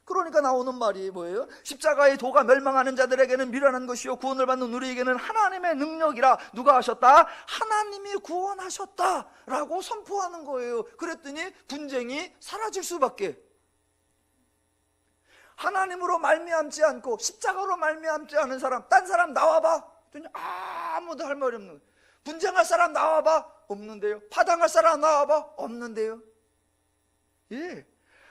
그러니까 나오는 말이 뭐예요? 십자가의 도가 멸망하는 자들에게는 미련한 것이요 구원을 받는 우리에게는 하나님의 능력이라. 누가 하셨다? 하나님이 구원하셨다 라고 선포하는 거예요. 그랬더니 분쟁이 사라질 수밖에. 하나님으로 말미암지 않고 십자가로 말미암지 않은 사람, 딴 사람 나와봐. 그랬더니 아무도 할 말이 없는 거예요. 분쟁할 사람 나와봐. 없는데요. 파당할 사람 나와봐. 없는데요. 예,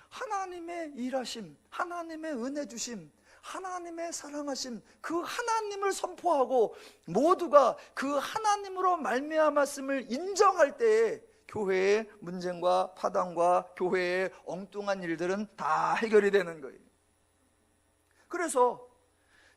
하나님의 일하심, 하나님의 은혜 주심, 하나님의 사랑하심, 그 하나님을 선포하고 모두가 그 하나님으로 말미암았음을 인정할 때에 교회의 문쟁과 파당과 교회의 엉뚱한 일들은 다 해결이 되는 거예요. 그래서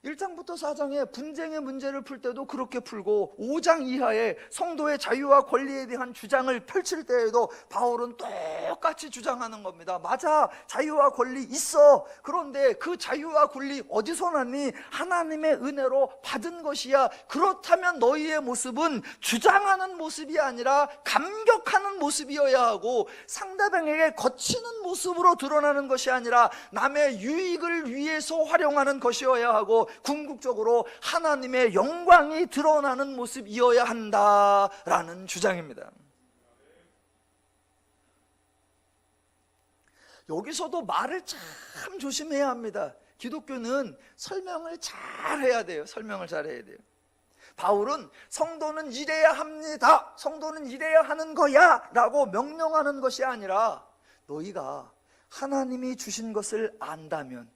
1장부터 4장에 분쟁의 문제를 풀 때도 그렇게 풀고, 5장 이하에 성도의 자유와 권리에 대한 주장을 펼칠 때에도 바울은 똑같이 주장하는 겁니다. 맞아, 자유와 권리 있어. 그런데 그 자유와 권리 어디서 났니? 하나님의 은혜로 받은 것이야. 그렇다면 너희의 모습은 주장하는 모습이 아니라 감격하는 모습이어야 하고, 상대방에게 거치는 모습으로 드러나는 것이 아니라 남의 유익을 위해서 활용하는 것이어야 하고, 궁극적으로 하나님의 영광이 드러나는 모습이어야 한다라는 주장입니다. 여기서도 말을 참 조심해야 합니다. 기독교는 설명을 잘 해야 돼요. 설명을 잘 해야 돼요. 바울은 성도는 이래야 합니다, 성도는 이래야 하는 거야 라고 명령하는 것이 아니라, 너희가 하나님이 주신 것을 안다면,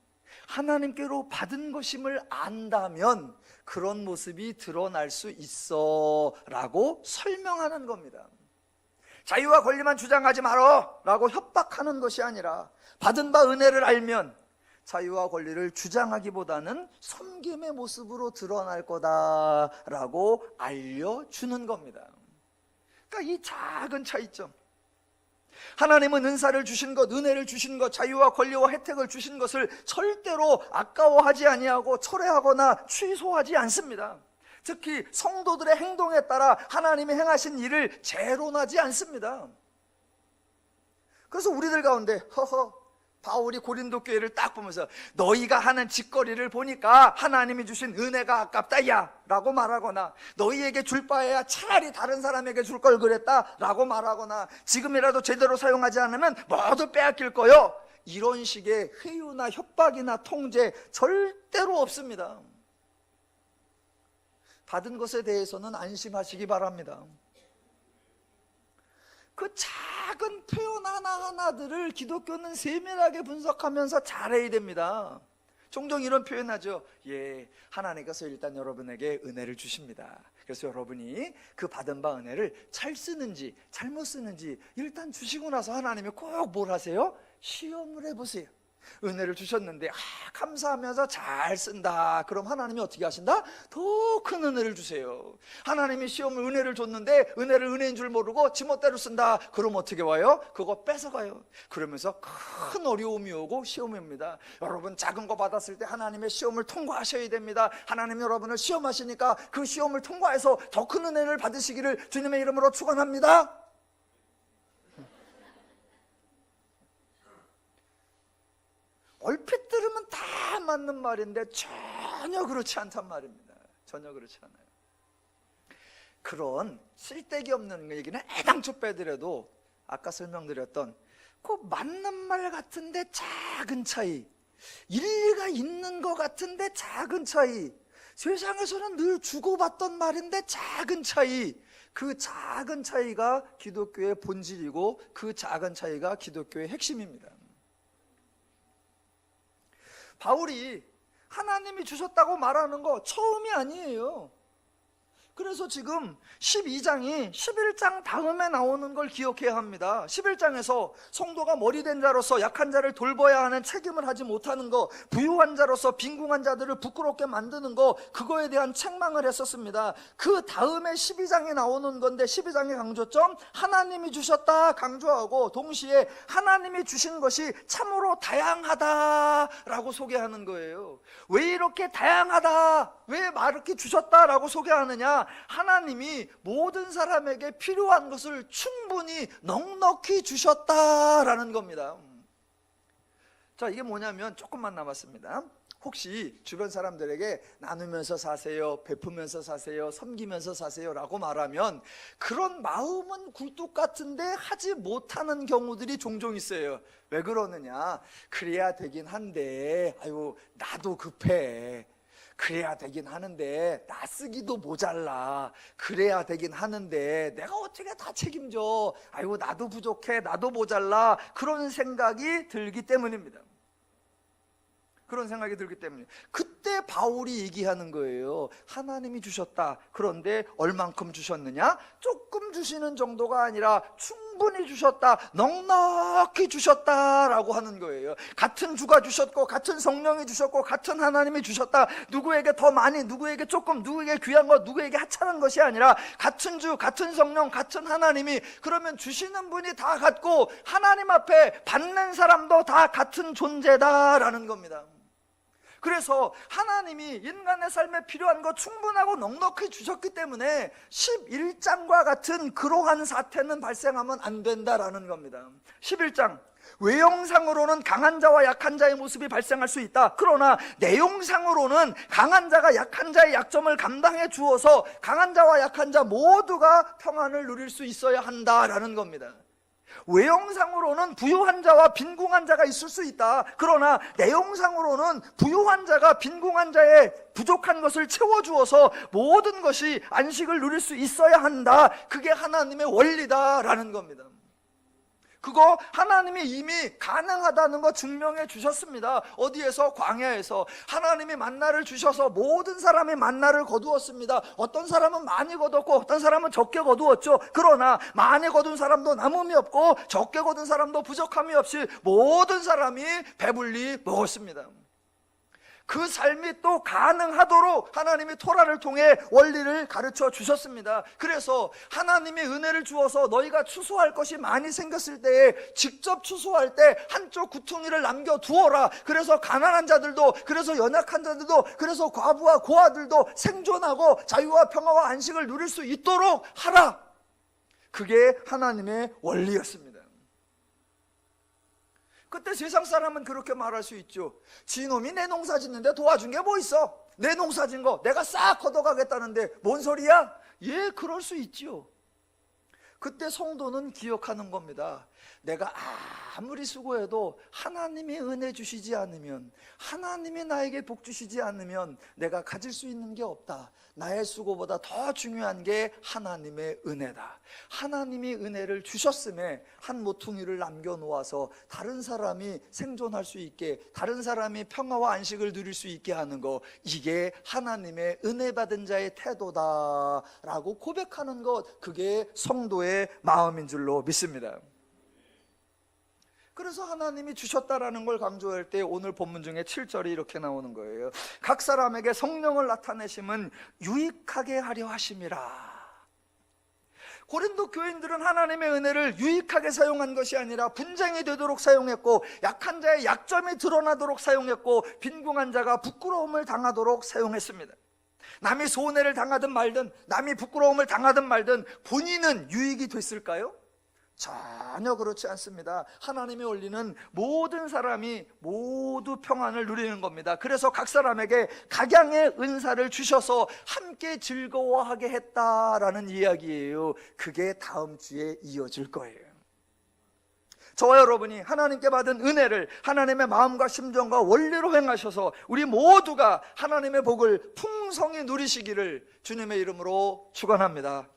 하나님께로 받은 것임을 안다면 그런 모습이 드러날 수 있어 라고 설명하는 겁니다. 자유와 권리만 주장하지 말어 라고 협박하는 것이 아니라 받은 바 은혜를 알면 자유와 권리를 주장하기보다는 섬김의 모습으로 드러날 거다라고 알려주는 겁니다. 그러니까 이 작은 차이점, 하나님은 은사를 주신 것, 은혜를 주신 것, 자유와 권리와 혜택을 주신 것을 절대로 아까워하지 아니하고 철회하거나 취소하지 않습니다. 특히 성도들의 행동에 따라 하나님이 행하신 일을 재론하지 않습니다. 그래서 우리들 가운데 바울이 고린도 교회를 딱 보면서 너희가 하는 짓거리를 보니까 하나님이 주신 은혜가 아깝다 야 라고 말하거나, 너희에게 줄 바에야 차라리 다른 사람에게 줄 걸 그랬다 라고 말하거나, 지금이라도 제대로 사용하지 않으면 모두 빼앗길 거요, 이런 식의 회유나 협박이나 통제 절대로 없습니다. 받은 것에 대해서는 안심하시기 바랍니다. 그 작은 표현 하나하나들을 기독교는 세밀하게 분석하면서 잘해야 됩니다. 종종 이런 표현하죠. 예, 하나님께서 일단 여러분에게 은혜를 주십니다. 그래서 여러분이 그 받은 바 은혜를 잘 쓰는지 잘못 쓰는지 일단 주시고 나서 하나님이 꼭 뭘 하세요? 시험을 해보세요. 은혜를 주셨는데 감사하면서 잘 쓴다. 그럼 하나님이 어떻게 하신다? 더 큰 은혜를 주세요. 하나님이 시험을 은혜를 줬는데 은혜를 은혜인 줄 모르고 지멋대로 쓴다. 그럼 어떻게 와요? 그거 뺏어가요. 그러면서 큰 어려움이 오고 시험이 옵니다. 여러분 작은 거 받았을 때 하나님의 시험을 통과하셔야 됩니다. 하나님이 여러분을 시험하시니까 그 시험을 통과해서 더 큰 은혜를 받으시기를 주님의 이름으로 축원합니다. 얼핏 들으면 다 맞는 말인데 전혀 그렇지 않단 말입니다. 전혀 그렇지 않아요. 그런 쓸데기 없는 얘기는 애당초 빼더라도 아까 설명드렸던 그 맞는 말 같은데 작은 차이, 일리가 있는 것 같은데 작은 차이, 세상에서는 늘 주고받던 말인데 작은 차이, 그 작은 차이가 기독교의 본질이고 그 작은 차이가 기독교의 핵심입니다. 바울이 하나님이 주셨다고 말하는 거 처음이 아니에요. 그래서 지금 12장이 11장 다음에 나오는 걸 기억해야 합니다. 11장에서 성도가 머리된 자로서 약한 자를 돌봐야 하는 책임을 하지 못하는 거, 부유한 자로서 빈궁한 자들을 부끄럽게 만드는 거, 그거에 대한 책망을 했었습니다. 그 다음에 12장에 나오는 건데 12장의 강조점, 하나님이 주셨다 강조하고 동시에 하나님이 주신 것이 참으로 다양하다라고 소개하는 거예요. 왜 이렇게 다양하다, 왜 이렇게 주셨다라고 소개하느냐? 하나님이 모든 사람에게 필요한 것을 충분히 넉넉히 주셨다라는 겁니다. 자, 이게 뭐냐면 조금만 남았습니다. 혹시 주변 사람들에게 나누면서 사세요, 베푸면서 사세요, 섬기면서 사세요 라고 말하면 그런 마음은 굴뚝 같은데 하지 못하는 경우들이 종종 있어요. 왜 그러느냐? 그래야 되긴 한데 아유 나도 급해, 그래야 되긴 하는데 나 쓰기도 모자라, 그래야 되긴 하는데 내가 어떻게 다 책임져, 아이고 나도 부족해, 나도 모자라, 그런 생각이 들기 때문입니다. 그런 생각이 들기 때문에 그때 바울이 얘기하는 거예요. 하나님이 주셨다. 그런데 얼만큼 주셨느냐? 조금 주시는 정도가 아니라 충분히 주셨다, 넉넉히 주셨다라고 하는 거예요. 같은 주가 주셨고 같은 성령이 주셨고 같은 하나님이 주셨다. 누구에게 더 많이, 누구에게 조금, 누구에게 귀한 것, 누구에게 하찮은 것이 아니라 같은 주, 같은 성령, 같은 하나님이, 그러면 주시는 분이 다 같고 하나님 앞에 받는 사람도 다 같은 존재다라는 겁니다. 그래서 하나님이 인간의 삶에 필요한 거 충분하고 넉넉히 주셨기 때문에 11장과 같은 그러한 사태는 발생하면 안 된다라는 겁니다. 11장, 외형상으로는 강한 자와 약한 자의 모습이 발생할 수 있다. 그러나 내용상으로는 강한 자가 약한 자의 약점을 감당해 주어서 강한 자와 약한 자 모두가 평안을 누릴 수 있어야 한다라는 겁니다. 외형상으로는 부유한 자와 빈궁한 자가 있을 수 있다. 그러나 내용상으로는 부유한 자가 빈궁한 자의 부족한 것을 채워주어서 모든 것이 안식을 누릴 수 있어야 한다. 그게 하나님의 원리다라는 겁니다. 그거 하나님이 이미 가능하다는 거 증명해 주셨습니다. 어디에서? 광야에서. 하나님이 만나를 주셔서 모든 사람이 만나를 거두었습니다. 어떤 사람은 많이 거뒀고 어떤 사람은 적게 거두었죠. 그러나 많이 거둔 사람도 남음이 없고 적게 거둔 사람도 부족함이 없이 모든 사람이 배불리 먹었습니다. 그 삶이 또 가능하도록 하나님이 토라를 통해 원리를 가르쳐 주셨습니다. 그래서 하나님이 은혜를 주어서 너희가 추수할 것이 많이 생겼을 때에 직접 추수할 때 한쪽 구퉁이를 남겨두어라. 그래서 가난한 자들도, 그래서 연약한 자들도, 그래서 과부와 고아들도 생존하고 자유와 평화와 안식을 누릴 수 있도록 하라. 그게 하나님의 원리였습니다. 그때 세상 사람은 그렇게 말할 수 있죠. 지놈이 내 농사 짓는데 도와준 게 뭐 있어? 내 농사 짓는 거 내가 싹 걷어가겠다는데 뭔 소리야? 예, 그럴 수 있지요. 그때 성도는 기억하는 겁니다. 내가 아무리 수고해도 하나님이 은혜 주시지 않으면, 하나님이 나에게 복 주시지 않으면 내가 가질 수 있는 게 없다. 나의 수고보다 더 중요한 게 하나님의 은혜다. 하나님이 은혜를 주셨음에 한 모퉁이를 남겨놓아서 다른 사람이 생존할 수 있게, 다른 사람이 평화와 안식을 누릴 수 있게 하는 거, 이게 하나님의 은혜 받은 자의 태도다라고 고백하는 것, 그게 성도의 마음인 줄로 믿습니다. 그래서 하나님이 주셨다라는 걸 강조할 때 오늘 본문 중에 7절이 이렇게 나오는 거예요. 각 사람에게 성령을 나타내심은 유익하게 하려 하심이라. 고린도 교인들은 하나님의 은혜를 유익하게 사용한 것이 아니라 분쟁이 되도록 사용했고, 약한 자의 약점이 드러나도록 사용했고, 빈궁한 자가 부끄러움을 당하도록 사용했습니다. 남이 손해를 당하든 말든, 남이 부끄러움을 당하든 말든 본인은 유익이 됐을까요? 전혀 그렇지 않습니다. 하나님의 원리는 모든 사람이 모두 평안을 누리는 겁니다. 그래서 각 사람에게 각양의 은사를 주셔서 함께 즐거워하게 했다라는 이야기예요. 그게 다음 주에 이어질 거예요. 저와 여러분이 하나님께 받은 은혜를 하나님의 마음과 심정과 원리로 행하셔서 우리 모두가 하나님의 복을 풍성히 누리시기를 주님의 이름으로 축원합니다.